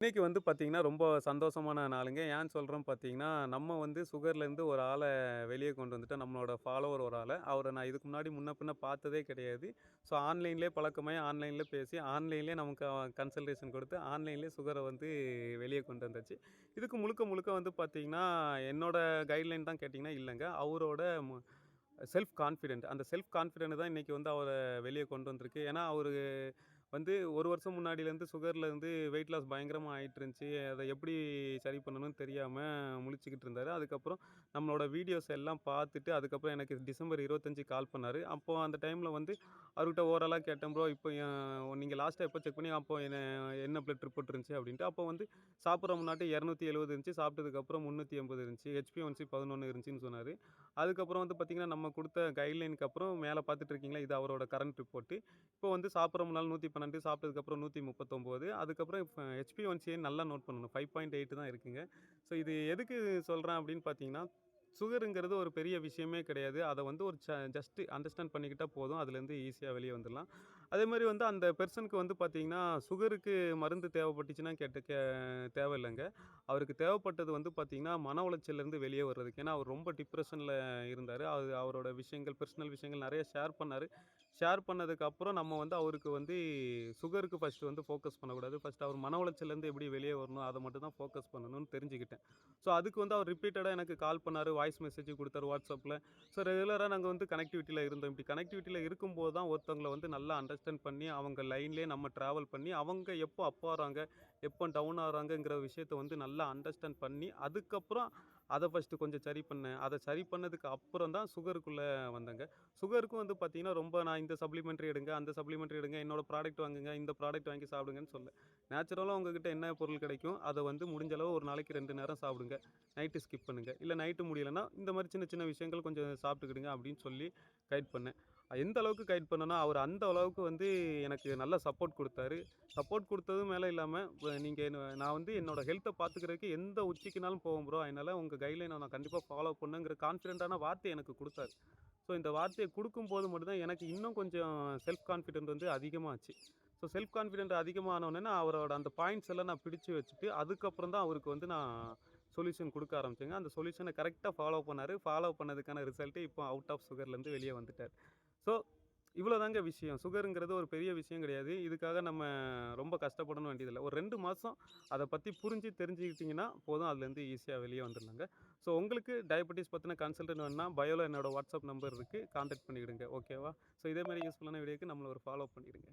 இன்னைக்கு வந்து பார்த்தீங்கன்னா, ரொம்ப சந்தோஷமான நாளுங்க. ஏன் சொல்றேன்னு பார்த்தீங்கன்னா, நம்ம வந்து சுகர்லேருந்து ஒரு ஆள வெளிய கொண்டு வந்துட்டோம். நம்மளோட ஃபாலோவர் ஒரு ஆள. அவர நான் இதுக்கு முன்னாடி முன்ன பின்ன பார்த்ததே கிடையாது. ஸோ ஆன்லைன்லேயே பழக்கமாயி, ஆன்லைன்ல பேசி, ஆன்லைன்லேயே நமக்கு கன்சல்டேஷன் கொடுத்து, ஆன்லைன்லேயே சுகர வந்து வெளிய கொண்டு வந்தாச்சு. இதுக்கு முழுக்க முழுக்க வந்து பார்த்தீங்கன்னா, என்னோட கைட்லைன் தான் கேட்டீங்கன்னா இல்லங்க. அவரோட செல்ஃப் கான்ஃபிடென்ட். அந்த செல்ஃப் கான்ஃபிடென்ட் தான் இன்னைக்கு வந்து அவர வெளிய கொண்டு வந்திருக்கு. ஏன்னா, அவரு வந்து 1 வருஷம் முன்னாடிலேருந்து சுகர்லேருந்து வெயிட் லாஸ் பயங்கரமா ஆயிட்டு இருந்துச்சு. அத எப்படி சரி பண்ணணும்னு தெரியாம முழிச்சுக்கிட்டு இருந்தாரு. அதுக்கப்புறம் நம்மளோட வீடியோஸ் எல்லாம் பார்த்துட்டு, அதுக்கப்புறம் எனக்கு டிசம்பர் 25 கால் பண்ணாரு. அப்போ அந்த டைம்ல வந்து அவர்கிட்ட ஓரலா கேட்டேன், "ப்ரோ இப்போ நீங்க லாஸ்ட்டா எப்போ செக் பண்ணீங்க? அப்போ என்ன பிளட் ரிப்போர்ட் இருந்துச்சு?" அப்படின்ட்டு. அப்போ வந்து சாப்பிடுற முன்னாடி 270 இருந்துச்சு. சாப்பிட்டதுக்கப்புறம் 380 இருந்துச்சு. HbA1c 11 இருந்துச்சுன்னு சொன்னாரு. அதுக்கப்புறம் வந்து பார்த்தீங்கன்னா, நம்ம குடுத்த கைட்லைனுக்கு அப்புறம் மேல பார்த்துட்டு இருக்கீங்களா, இது அவரோட கரண்ட் ரிப்போர்ட். இப்போ வந்து சாப்பிடுற முன்னால 112 சாப்பிட்டதுக்கப்புறம் 139 அதுக்கப்புறம் HbA1c நல்லா நோட் பண்ணணும். 5.8 தான் இருக்குங்க. ஸோ இது எதுக்கு சொல்றேன் அப்படின்னு பார்த்தீங்கன்னா, சுகருங்கிறது ஒரு பெரிய விஷயமே கிடையாது. அத வந்து ஒரு ஜஸ்ட் அண்டர்ஸ்டாண்ட் பண்ணிக்கிட்டா போதும். அதுலேருந்து ஈஸியா வெளிய வந்துரலாம். அதேமாரி வந்து அந்த பெர்சனுக்கு வந்து பார்த்தீங்கன்னா, சுகருக்கு மருந்து தேவைப்பட்டுச்சுன்னா தேவையில்லங்க. அவருக்கு தேவைப்பட்டது வந்து பார்த்தீங்கன்னா, மன உளைச்சல்லேருந்து வெளிய வர்றதுக்கு. ஏன்னா, அவர் ரொம்ப டிப்ரஷன்ல இருந்தாரு. அது அவரோட விஷயங்கள், பெர்சனல் விஷயங்கள் நெறைய ஷேர் பண்ணாரு. ஷேர் பண்ணதுக்கு அப்புறம் நம்ம வந்து அவருக்கு வந்து சுகருக்கு ஃபர்ஸ்ட்டு வந்து ஃபோக்கஸ் பண்ணக்கூடாது. ஃபர்ஸ்ட்டு அவர் மன உளைச்சல்லேருந்து எப்படி வெளிய வரணும், அத மட்டும் தான் ஃபோக்கஸ் பண்ணணும்னு தெரிஞ்சுக்கிட்டேன். ஸோ, அதுக்கு வந்து அவர் ரிப்பீட்டடா எனக்கு கால் பண்ணாரு, வாய்ஸ் மெசேஜ் குடுத்தாரு WhatsAppல. ஸோ, ரெகுலரா நாங்க வந்து கனெக்டிவிட்டில இருந்தோம். இப்படி கனெக்டிவிட்டில இருக்கும்போது தான் ஒருத்தவங்கள வந்து நல்லா அண்டர்ஸ்டாண்ட் பண்ணி, அவங்க லைன்லயே நம்ம டிராவல் பண்ணி, அவங்க எப்போ அப் ஆறாங்க, எப்போ டவுன் ஆறாங்கங்கிற விஷயத்த வந்து நல்லா அண்டர்ஸ்டாண்ட் பண்ணி, அதுக்கப்புறம் அத ஃபர்ஸ்ட்டு கொஞ்சம் சரி பண்ணேன். அத சரி பண்ணதுக்கு அப்புறம் தான் சுகருக்குள்ள வந்தேங்க. சுகருக்கும் வந்து பார்த்தீங்கன்னா, ரொம்ப நான் இந்த சப்ளிமெண்ட்ரி எடுங்க, அந்த சப்ளிமெண்ட்ரி எடுங்க, என்னோட ப்ராடக்ட் வாங்குங்க, இந்த ப்ராடக்ட் வாங்கி சாப்பிடுங்கன்னு சொல்லல. நேச்சுரலா உங்ககிட்ட என்ன பொருள் கிடைக்கும், அத வந்து முடிஞ்ச அளவு ஒரு நாளைக்கு 2 நேரம் சாப்பிடுங்க. நைட்டு ஸ்கிப் பண்ணுங்க. இல்ல நைட்டு முடியலன்னா, இந்த மாரி சின்ன சின்ன விஷயங்கள் கொஞ்சம் சாப்பிட்டுக்கிடுங்க அப்படின்னு சொல்லி கைட் பண்ணேன். எந்த அளவுக்கு கைட் பண்ணேனோ, அவர் அந்த அளவுக்கு வந்து எனக்கு நல்ல சப்போர்ட் குடுத்தாரு. சப்போர்ட் குடுத்ததும் மேல இல்லாம, நீங்க நான் வந்து என்னோட ஹெல்த்த பார்த்துக்கிறதுக்கு எந்த உச்சிக்குனாலும் போவேன் ப்ரோ. அதனால உங்க கைட்லைன நான் கண்டிப்பா ஃபாலோ பண்ணேங்கிற கான்ஃபிடென்ட்டான வார்த்தைய எனக்கு குடுத்தாரு. ஸோ இந்த வார்த்தைய குடுக்கும்போது மட்டும் தான் எனக்கு இன்னும் கொஞ்சம் செல்ஃப் கான்ஃபிடென்ட் வந்து அதிகமாச்சு. ஸோ செல்ஃப் கான்ஃபிடென்ட் அதிகமானோனே அவரோட அந்த பாயிண்ட்ஸ் எல்லாம் நான் பிடிச்சு வச்சுட்டு, அதுக்கப்புறம் தான் அவருக்கு வந்து நான் சொல்யூஷன் குடுக்க ஆரம்பிச்சேங்க. அந்த சொல்யூஷன கரெக்ட்டா ஃபாலோ பண்ணாரு. ஃபாலோ பண்ணதுக்கான ரிசல்ட் இப்போ அவுட் ஆஃப் சுகர்லேருந்து வெளிய வந்துட்டாரு. ஸோ இவ்வளோதாங்க விஷயம். சுகருங்கிறது ஒரு பெரிய விஷயம் கிடையாது. இதுக்காக நம்ம ரொம்ப கஷ்டப்படணும் வேண்டியதில்ல. ஒரு 2 மாசம் அத பத்தி புரிஞ்சு தெரிஞ்சுக்கிட்டீங்கன்னா போதும். அதுலேருந்து ஈஸியா வெளிய வந்துரலாங்க. ஸோ உங்களுக்கு டயபெட்டிஸ் பத்தின கன்சல்டன்ட் வேணும்னா, பயோல என்னோட வாட்ஸ்அப் நம்பர் இருக்கு. கான்டாக்ட் பண்ணிக்கிடுங்க. ஓகேவா? ஸோ இதே மாரி யூஸ்ஃபுல்லான வீடியோக்கு நம்மள ஒரு ஃபாலோ பண்ணிடுங்க.